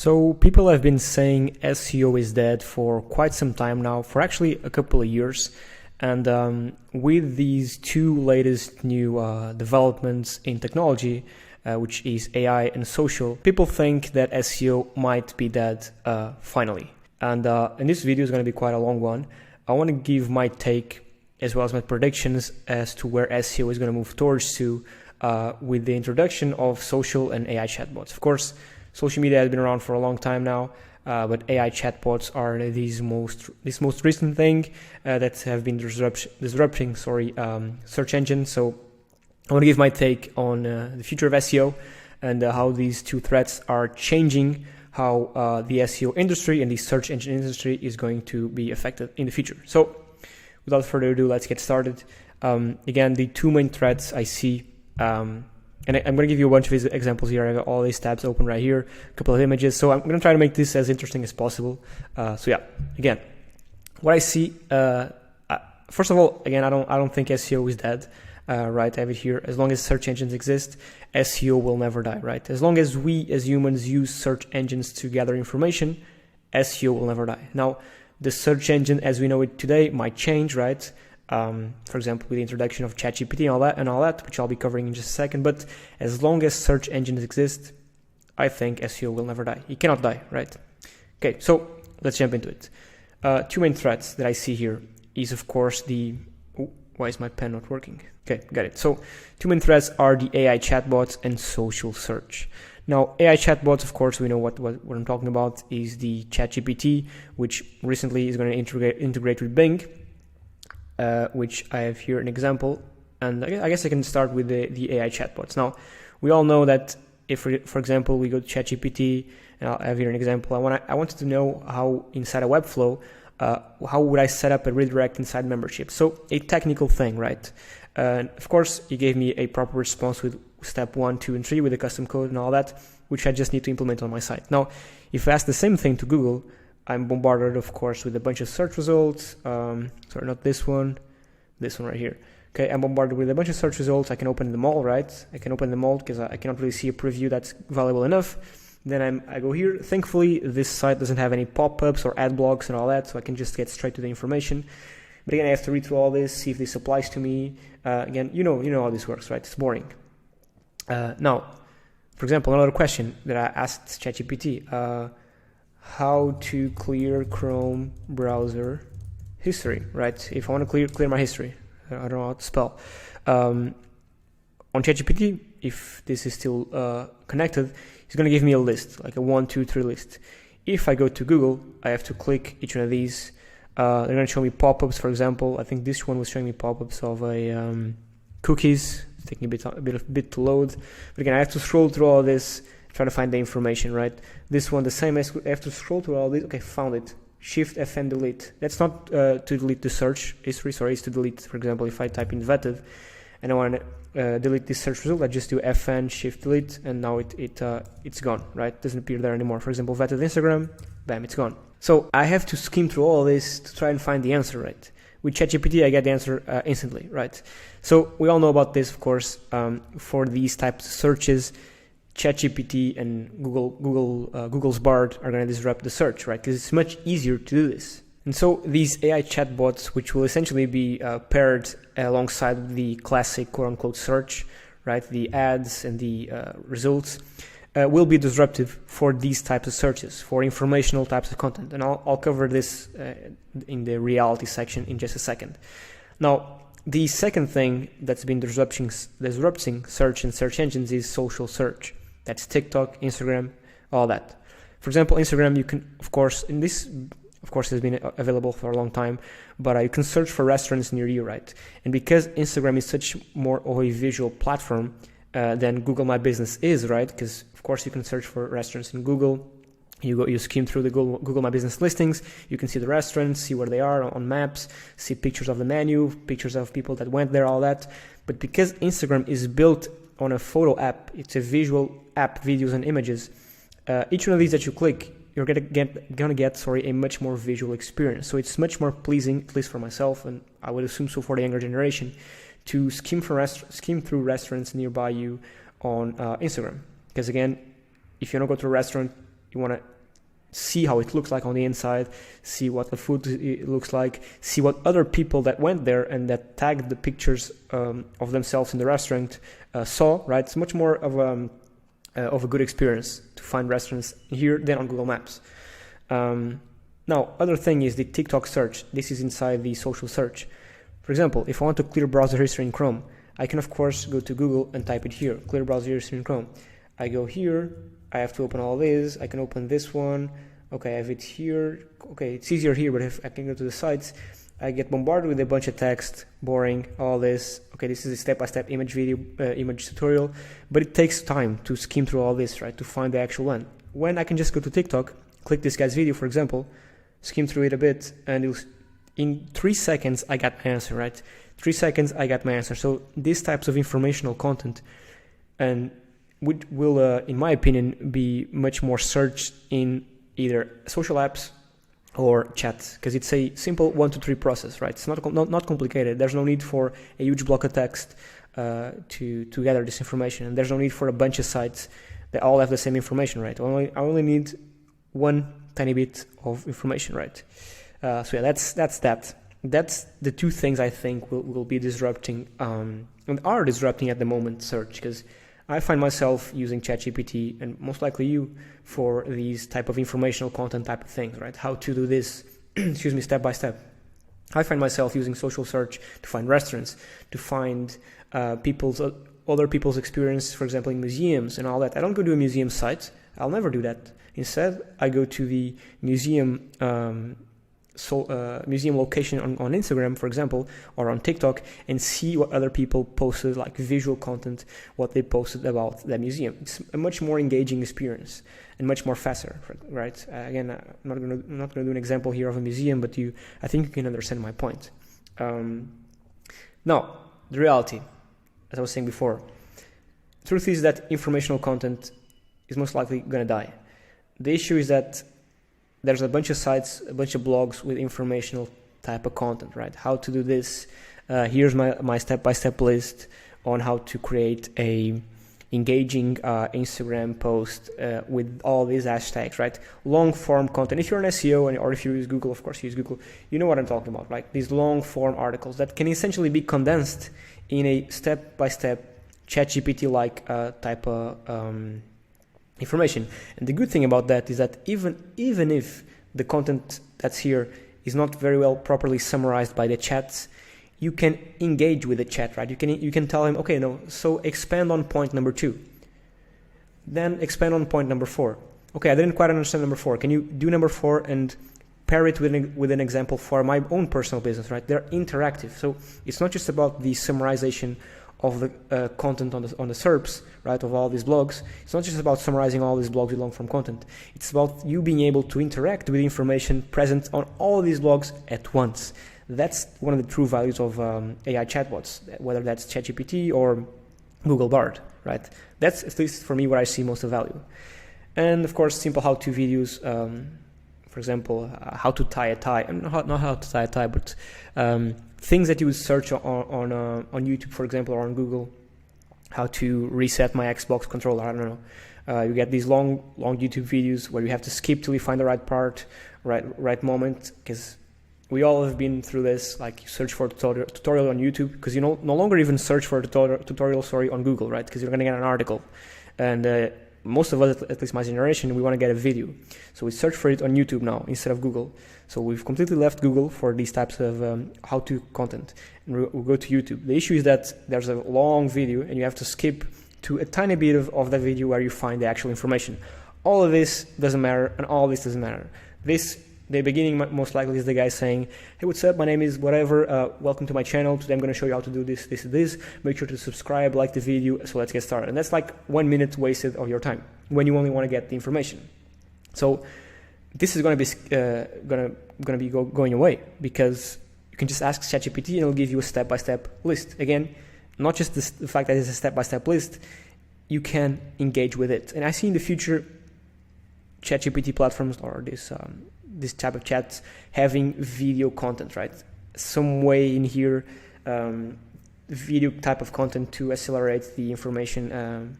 So people have been saying SEO is dead for quite some time now, for actually a couple of years. And with these two latest new developments in technology, which is AI and social, people think that SEO might be dead finally. And this video is going to be quite a long one. I want to give my take as well as my predictions as to where SEO is going to move towards with the introduction of social and AI chatbots. Of course, social media has been around for a long time now, but AI chatbots are this most recent thing that have been disrupting search engines. So I want to give my take on the future of SEO and how these two threats are changing how the SEO industry and the search engine industry is going to be affected in the future. So without further ado, let's get started. Again, the two main threats I see, and I'm going to give you a bunch of examples here. I have all these tabs open right here, a couple of images. So I'm going to try to make this as interesting as possible. So yeah, again, what I see, first of all, again, I don't think SEO is dead, right? I have it here. As long as search engines exist, SEO will never die, right? As long as we as humans use search engines to gather information, SEO will never die. Now, the search engine as we know it today might change, right? For example, with the introduction of ChatGPT and all that, which I'll be covering in just a second. But as long as search engines exist, I think SEO will never die. It cannot die, right? Okay, so let's jump into it. Two main threats that I see here is, of course, why is my pen not working? Okay, got it. So two main threats are the AI chatbots and social search. Now, AI chatbots, of course, we know what I'm talking about is the ChatGPT, which recently is going to integrate with Bing. Which I have here an example, and I guess I can start with the AI chatbots. Now, we all know that if, for example, we go to ChatGPT, and I'll have here an example. I wanted to know how inside a Webflow, how would I set up a redirect inside membership? So a technical thing, right? Of course, he gave me a proper response with step 1, 2, and 3 with the custom code and all that, which I just need to implement on my site. Now, if I ask the same thing to Google, I'm bombarded, of course, with a bunch of search results. Sorry, not this one right here. Okay, I'm bombarded with a bunch of search results. I can open them all, right? I can open them all because I cannot really see a preview that's valuable enough. Then I go here. Thankfully, this site doesn't have any pop-ups or ad blocks and all that, so I can just get straight to the information. But again, I have to read through all this, see if this applies to me. Again, you know how this works, right? It's boring. Now, for example, another question that I asked ChatGPT. How to clear Chrome browser history, right? If I want to clear my history, I don't know how to spell. On ChatGPT, if this is still connected, it's going to give me a list, like a 1, 2, 3 list. If I go to Google, I have to click each one of these. They're going to show me pop-ups, for example. I think this one was showing me pop-ups of cookies. It's taking a bit to load. But again, I have to scroll through all this, try to find the information, right? This one, the same as I have to scroll through all this. Okay, found it. Shift FN delete. That's not to delete the search history, sorry, it's to delete, for example, if I type in Vettted and I want to delete this search result, I just do FN, Shift delete, and now it's gone, right? It doesn't appear there anymore. For example, Vettted Instagram, bam, it's gone. So I have to skim through all this to try and find the answer, right? With ChatGPT, I get the answer instantly, right? So we all know about this, of course, for these types of searches. ChatGPT and Google's Bard are going to disrupt the search, right? Because it's much easier to do this. And so these AI chatbots, which will essentially be paired alongside the classic quote-unquote search, right? The ads and the results will be disruptive for these types of searches, for informational types of content. And I'll cover this in the reality section in just a second. Now, the second thing that's been disrupting search and search engines is social search. That's TikTok, Instagram, all that. For example, Instagram, you can, of course, and this, of course, has been available for a long time, but you can search for restaurants near you, right? And because Instagram is such more of a visual platform than Google My Business is, right? Because, of course, you can search for restaurants in Google. You skim through the Google My Business listings. You can see the restaurants, see where they are on maps, see pictures of the menu, pictures of people that went there, all that. But because Instagram is built on a photo app, it's a visual app, videos and images. Each one of these that you click, you're gonna get a much more visual experience. So it's much more pleasing, at least for myself, and I would assume so for the younger generation, to skim through restaurants nearby you on Instagram. Because again, if you don't go to a restaurant, You want to see how it looks like on the inside, see what the food looks like, see what other people that went there and that tagged the pictures of themselves in the restaurant saw, right? It's much more of a good experience to find restaurants here than on Google Maps. Now, other thing is the TikTok search. This is inside the social search. For example, if I want to clear browser history in Chrome, I can of course go to Google and type it here, clear browser history in Chrome. I go here, I have to open all this, I can open this one, okay, I have it here, okay, it's easier here, but if I can go to the sites, I get bombarded with a bunch of text, boring, all this, okay, this is a step-by-step image tutorial, but it takes time to skim through all this, right, to find the actual one. When I can just go to TikTok, click this guy's video, for example, skim through it a bit, and in 3 seconds, I got my answer, right? 3 seconds, I got my answer. So these types of informational content and will, in my opinion, be much more searched in either social apps or chats, because it's a simple 1 to 3 process, right? It's not complicated. There's no need for a huge block of text to gather this information, and there's no need for a bunch of sites that all have the same information, right? I only need one tiny bit of information, right? So yeah, that's that. That's the two things I think will be disrupting and are disrupting at the moment search, because I find myself using ChatGPT, and most likely you, for these type of informational content type of things, right? How to do this, excuse me, step by step. I find myself using social search to find restaurants, to find other people's experience, for example, in museums and all that. I don't go to a museum site. I'll never do that. Instead, I go to the museum museum location on Instagram, for example, or on TikTok, and see what other people posted, like visual content, what they posted about that museum. It's a much more engaging experience and much more faster, right? Again, I'm not going to do an example here of a museum, but I think you can understand my point. Now, the reality, as I was saying before, truth is that informational content is most likely going to die. The issue is that there's a bunch of sites, a bunch of blogs with informational type of content, right? How to do this. Here's my step-by-step list on how to create a engaging Instagram post with all these hashtags, right? Long-form content. If you're an SEO or if you use Google, of course you use Google, you know what I'm talking about, right? These long-form articles that can essentially be condensed in a step-by-step ChatGPT-like type of information. And the good thing about that is that even if the content that's here is not very well properly summarized by the chats, you can engage with the chat, right? You can tell him, okay, no, so expand on point number 2, then expand on point number 4. Okay, I didn't quite understand number 4. Can you do number 4 and pair it with an example for my own personal business, right? They're interactive, so it's not just about the summarization of the content on the SERPs, right, of all these blogs. It's not just about summarizing all these blogs with long-form content. It's about you being able to interact with the information present on all these blogs at once. That's one of the true values of AI chatbots, whether that's ChatGPT or Google Bard, right? That's, at least for me, where I see most of the value. And of course, simple how-to videos, for example, how to tie a tie, not how to tie a tie, but things that you would search on YouTube, for example, or on Google. How to reset my Xbox controller, I don't know. You get these long YouTube videos where you have to skip till you find the right part, right moment, because we all have been through this. Like, you search for a tutorial on YouTube, because you no longer even search for a tutorial on Google, right? Because you're going to get an article. And most of us, at least my generation, we want to get a video. So we search for it on YouTube now instead of Google. So we've completely left Google for these types of how-to content, and we'll go to YouTube. The issue is that there's a long video and you have to skip to a tiny bit of that video where you find the actual information. All of this doesn't matter, and all this doesn't matter. The beginning most likely is the guy saying, hey, what's up, my name is whatever, welcome to my channel, today I'm going to show you how to do this, make sure to subscribe, like the video, so let's get started. And that's like 1 minute wasted of your time when you only want to get the information. So this is going to be going away, because you can just ask ChatGPT and it'll give you a step-by-step list. Again, not just the fact that it's a step-by-step list, you can engage with it. And I see in the future ChatGPT platforms or this type of chats having video content, right? Some way in here, video type of content to accelerate the information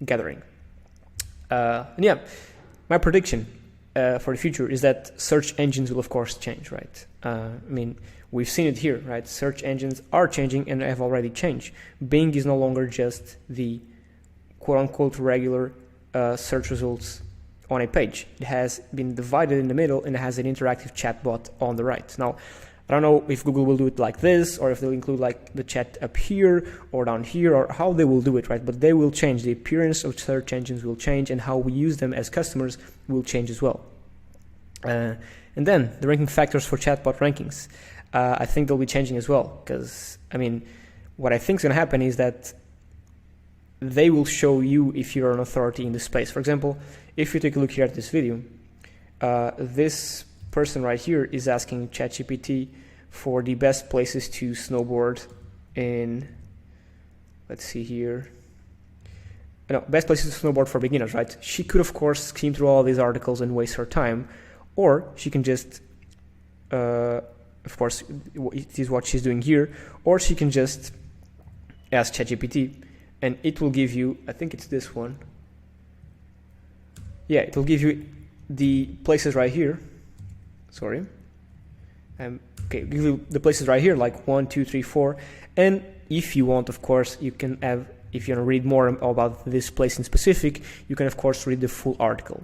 gathering. And yeah, my prediction for the future is that search engines will of course change, right? I mean, we've seen it here, right? Search engines are changing and have already changed. Bing is no longer just the quote-unquote regular search results on a page. It has been divided in the middle and it has an interactive chatbot on the right. Now, I don't know if Google will do it like this, or if they'll include like the chat up here or down here, or how they will do it, right? But they will change. The appearance of search engines will change, and how we use them as customers will change as well. And then the ranking factors for chatbot rankings. I think they'll be changing as well, because, I mean, what I think is going to happen is that they will show you if you're an authority in the space. For example, if you take a look here at this video, this person right here is asking ChatGPT for the best places to snowboard in, let's see here, best places to snowboard for beginners, right? She could of course skim through all these articles and waste her time, or she can just of course it is what she's doing here, or she can just ask ChatGPT and it will give you, I think it's this one, yeah, it will give you the places right here. Sorry. Okay, give you the places right here, like 1, 2, 3, 4. And if you want, of course, you can have, if you want to read more about this place in specific, you can, of course, read the full article.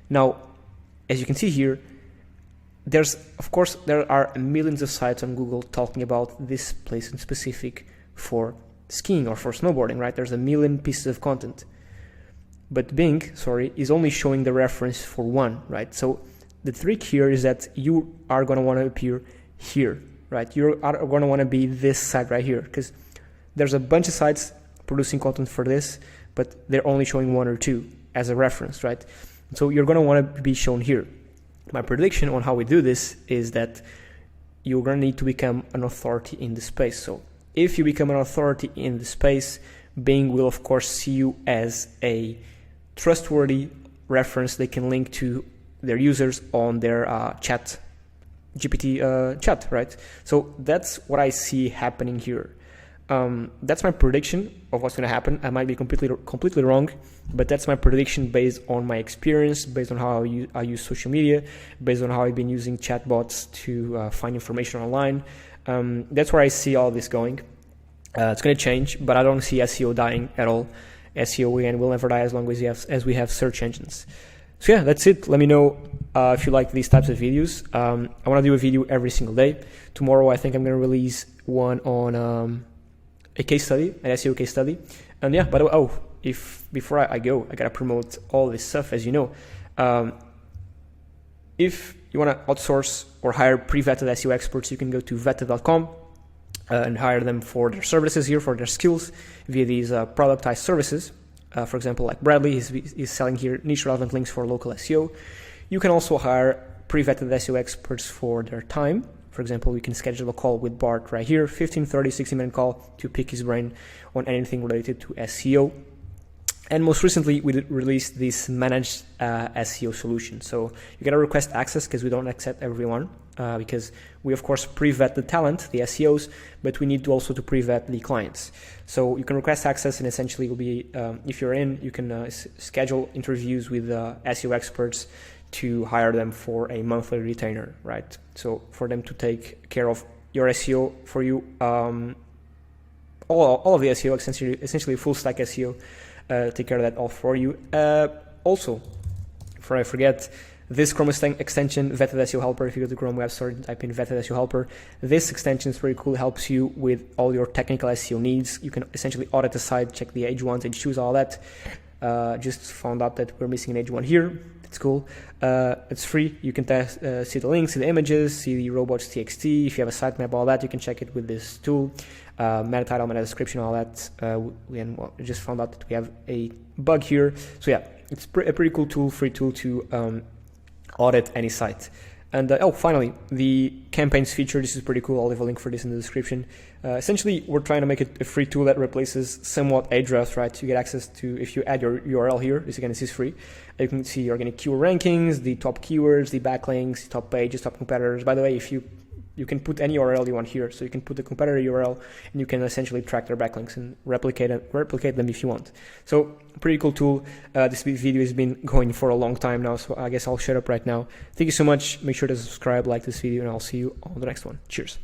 Now, as you can see here, there are millions of sites on Google talking about this place in specific for skiing or for snowboarding, right? There's a million pieces of content. But Bing, is only showing the reference for one, right? So the trick here is that you are going to want to appear here, right? You are going to want to be this site right here, because there's a bunch of sites producing content for this, but they're only showing 1 or 2 as a reference, right? So you're going to want to be shown here. My prediction on how we do this is that you're going to need to become an authority in the space. So if you become an authority in the space, Bing will of course see you as a trustworthy reference they can link to their users on their chat GPT chat, right? So that's what I see happening here. That's my prediction of what's going to happen. I might be completely wrong, but that's my prediction based on my experience, based on how I use social media, based on how I've been using chatbots to find information online. That's where I see all this going. It's going to change, but I don't see SEO dying at all. SEO again will never die as long as we have search engines. So yeah, that's it. Let me know if you like these types of videos. I want to do a video every single day. Tomorrow I think I'm going to release one on a case study, an SEO case study. And yeah, by the way, before I go, I got to promote all this stuff, as you know. If you want to outsource or hire pre-vetted SEO experts, you can go to Vettted.com and hire them for their services here, for their skills via these productized services. For example, like Bradley is selling here niche relevant links for local SEO. You can also hire pre-vetted SEO experts for their time. For example, we can schedule a call with Bart right here, 15, 30, 60-minute call to pick his brain on anything related to SEO. And most recently, we released this managed SEO solution. So you gotta request access because we don't accept everyone, because we of course pre-vet the talent, the SEOs, but we need to also to pre-vet the clients. So you can request access, and essentially will be, if you're in, you can schedule interviews with SEO experts to hire them for a monthly retainer, right? So for them to take care of your SEO for you, all of the SEO, essentially full stack SEO. Take care of that all for you. Also, before I forget, this Chrome extension, Vettted SEO Helper, if you go to Chrome Web Store and type in Vettted SEO Helper, this extension is very cool. It helps you with all your technical SEO needs. You can essentially audit the site, check the H1s, H2s, all that. Just found out that we're missing an H1 here. It's cool. It's free. You can see the links, see the images, see the robots TXT. If you have a sitemap, all that, you can check it with this tool. Meta title, meta description, all that. We just found out that we have a bug here. So yeah, it's a pretty cool tool, free tool to audit any site. And finally, the campaigns feature. This is pretty cool. I'll leave a link for this in the description. Essentially, we're trying to make it a free tool that replaces somewhat Ahrefs, right? You get access to, if you add your URL here, this again, this is free. You can see organic keyword rankings, the top keywords, the backlinks, the top pages, top competitors. By the way, if you you can put any URL you want here. So you can put the competitor URL, and you can essentially track their backlinks and replicate them if you want. So pretty cool tool. This video has been going for a long time now, so I guess I'll shut up right now. Thank you so much. Make sure to subscribe, like this video, and I'll see you on the next one. Cheers.